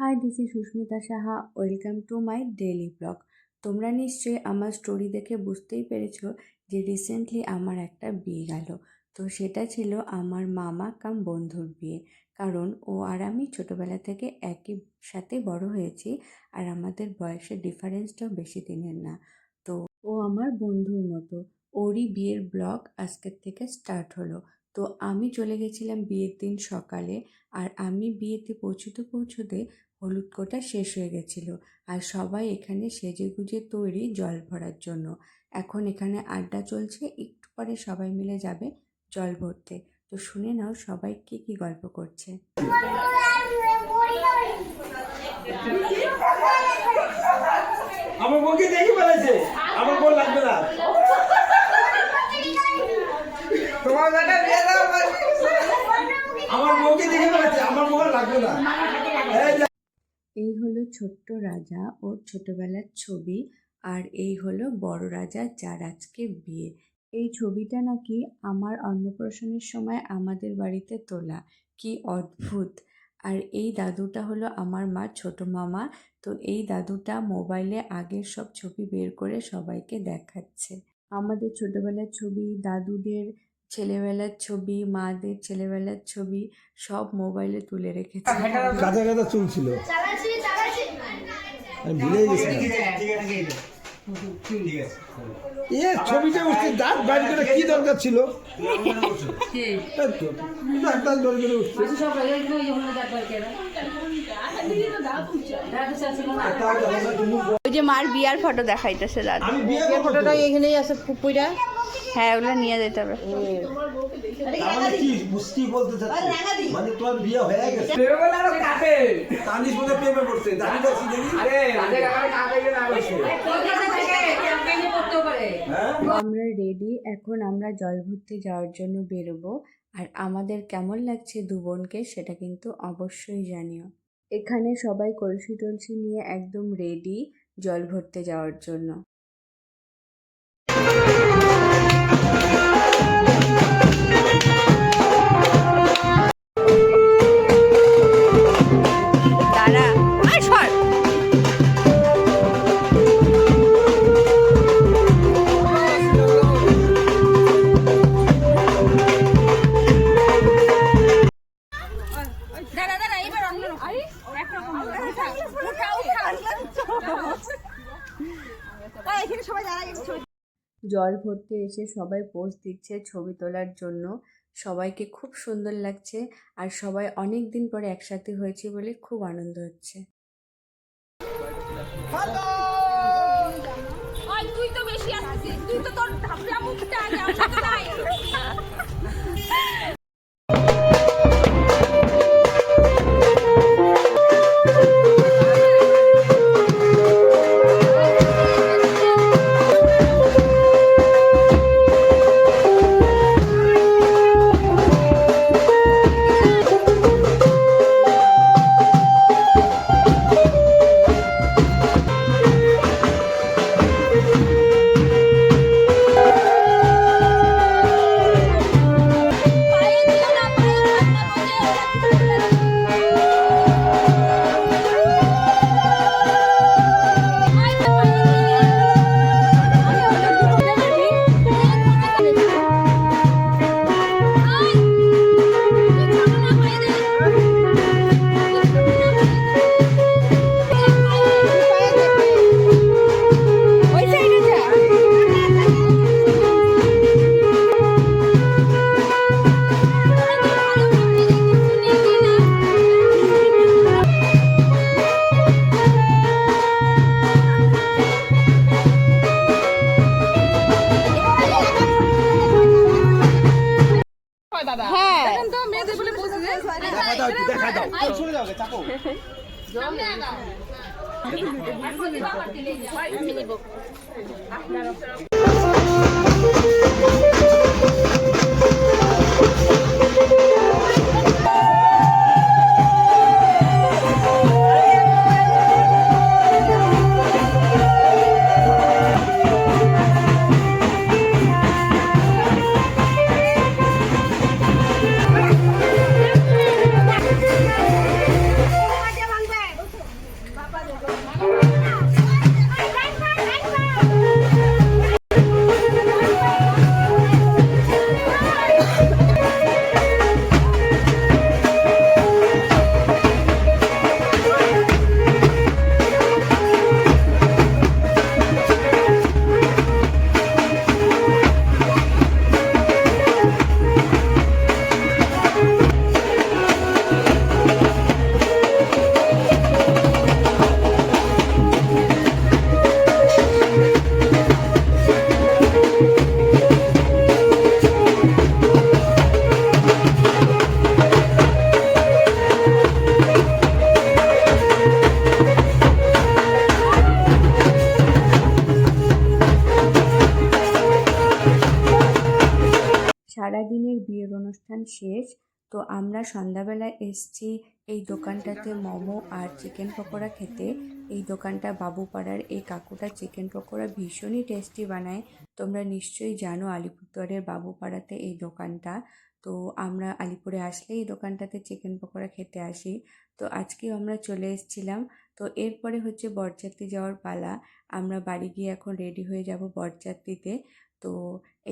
High, this is Susmita Saha. Welcome to my daily blog. তোমরা নিশ্চয়ই আমার স্টোরি দেখে বুঝতেই পেরেছো যে রিসেন্টলি আমার একটা বিয়ে গেল। তো সেটা ছিল আমার মামা কাম বন্ধুর বিয়ে। কারণ ও আর আমি ছোটোবেলা থেকে একই সাথে বড় হয়েছি, আর আমাদের বয়সের ডিফারেন্সটাও বেশি দিনের না। তো ও আমার বন্ধুর মতো। ওরই বিয়ের ব্লগ আজকের থেকে স্টার্ট হলো। তো আমি চলে গেছিলাম বিয়ের দিন সকালে, আর আমি বিয়েতে পৌঁছতে হলুদ কোটা শেষ হয়ে গেছিলো, আর সবাই এখানে সেজেগুজে তৈরি জল ভরার জন্য। এখন এখানে আড্ডা চলছে, একটু পরে সবাই মিলে যাবে জল ভরতে। তো শুনে নাও সবাই কি কি গল্প করছে। আমার বউকে দেখি বলেছে আমার বউ লাগবে না। তোমার বেটা বিয়ে দাও, আমার বউকে দেখি বলেছে আমার বউ লাগবে না। এই হলো ছোট্ট রাজা, ওর ছোটবেলার ছবি। আর এই হলো বড় রাজা, যার আজকে বিয়ে। এই ছবিটা নাকি আমার অন্নপ্রাশনের সময় আমাদের বাড়িতে তোলা। কি অদ্ভুত! আর এই দাদুটা হলো আমার মা ছোট মামা। তো এই দাদুটা মোবাইলে আগের সব ছবি বের করে সবাইকে দেখাচ্ছে। আমাদের ছোটবেলার ছবি, দাদুদের ছেলেবেলার ছবি, মাদের ছেলেবেলার ছবি সব মোবাইলে তুলে রেখেছে। কাঁচা কাঁচা চুল ছিল, আমি ভুলে গেছিলাম। ছবিটা উঠছে, দাঁত বাইর করে কি দরকার ছিল? ওই যে মার বিয়ার ফটো দেখাইতেছে দাদা। বিয়ের ফটোটা এখানেই আছে পুকুরা। হ্যাঁ, ওগুলো নিয়ে যেতে হবে। কি বুঝতেই বলতে চাচ্ছি, মানে তোমার বিয়ে হয়ে গেছে। তানিশ বলে প্রেমে পড়ছে, জানি দেখছি দেখি। আমরা রেডি, এখন আমরা জল ভরতে যাওয়ার জন্য বেরোবো। আর আমাদের কেমন লাগছে দু বোনকে সেটা কিন্তু অবশ্যই জানিও। এখানে সবাই কলসি টলসি নিয়ে একদম রেডি জল ভরতে যাওয়ার জন্য। জল ভরতে এসে সবাই পোজ দিচ্ছে ছবি তোলার জন্য। সবাইকে খুব সুন্দর লাগছে, আর সবাই অনেক দিন পরে একসাথে হয়েছে বলে খুব আনন্দ হচ্ছে। তুই তো বেশি আসছিস, তুই তো তোর ধাপড়া মুখটা আগে আমরা তো নাই। অনুষ্ঠান শেষ। তো আমরা সন্ধ্যাবেলায় এসছি এই দোকানটাতে মোমো আর চিকেন পকোড়া খেতে। এই দোকানটা বাবুপাড়ার, এই কাকুটা চিকেন পকোড়া ভীষণই টেস্টি বানায়। তোমরা নিশ্চয়ই জানো আলিপুরদুয়ারের বাবুপাড়াতে এই দোকানটা। তো আমরা আলিপুরে আসলে এই দোকানটাতে চিকেন পকোড়া খেতে আসি। তো আজকেও আমরা চলে এসেছিলাম। তো এরপরে হচ্ছে বরযাত্রী যাওয়ার পালা। আমরা বাড়ি গিয়ে এখন রেডি হয়ে যাব বরযাত্রীতে। তো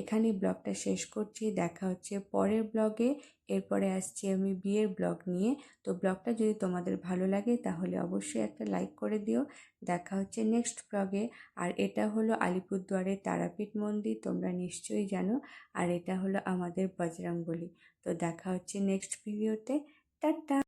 এখানেই ব্লগটা শেষ করছি, দেখা হচ্ছে পরের ব্লগে। এরপরে আসছি আমি বিয়ের ব্লগ নিয়ে। তো ব্লগটা যদি তোমাদের ভালো লাগে তাহলে অবশ্যই একটা লাইক করে দিও। দেখা হচ্ছে নেক্সট ব্লগে। আর এটা হলো আলিপুরদুয়ারের তারাপীঠ মন্দির, তোমরা নিশ্চয়ই জানো। আর এটা হলো আমাদের বজরংবলী। তো দেখা হচ্ছে নেক্সট ভিডিওতে। টাটা।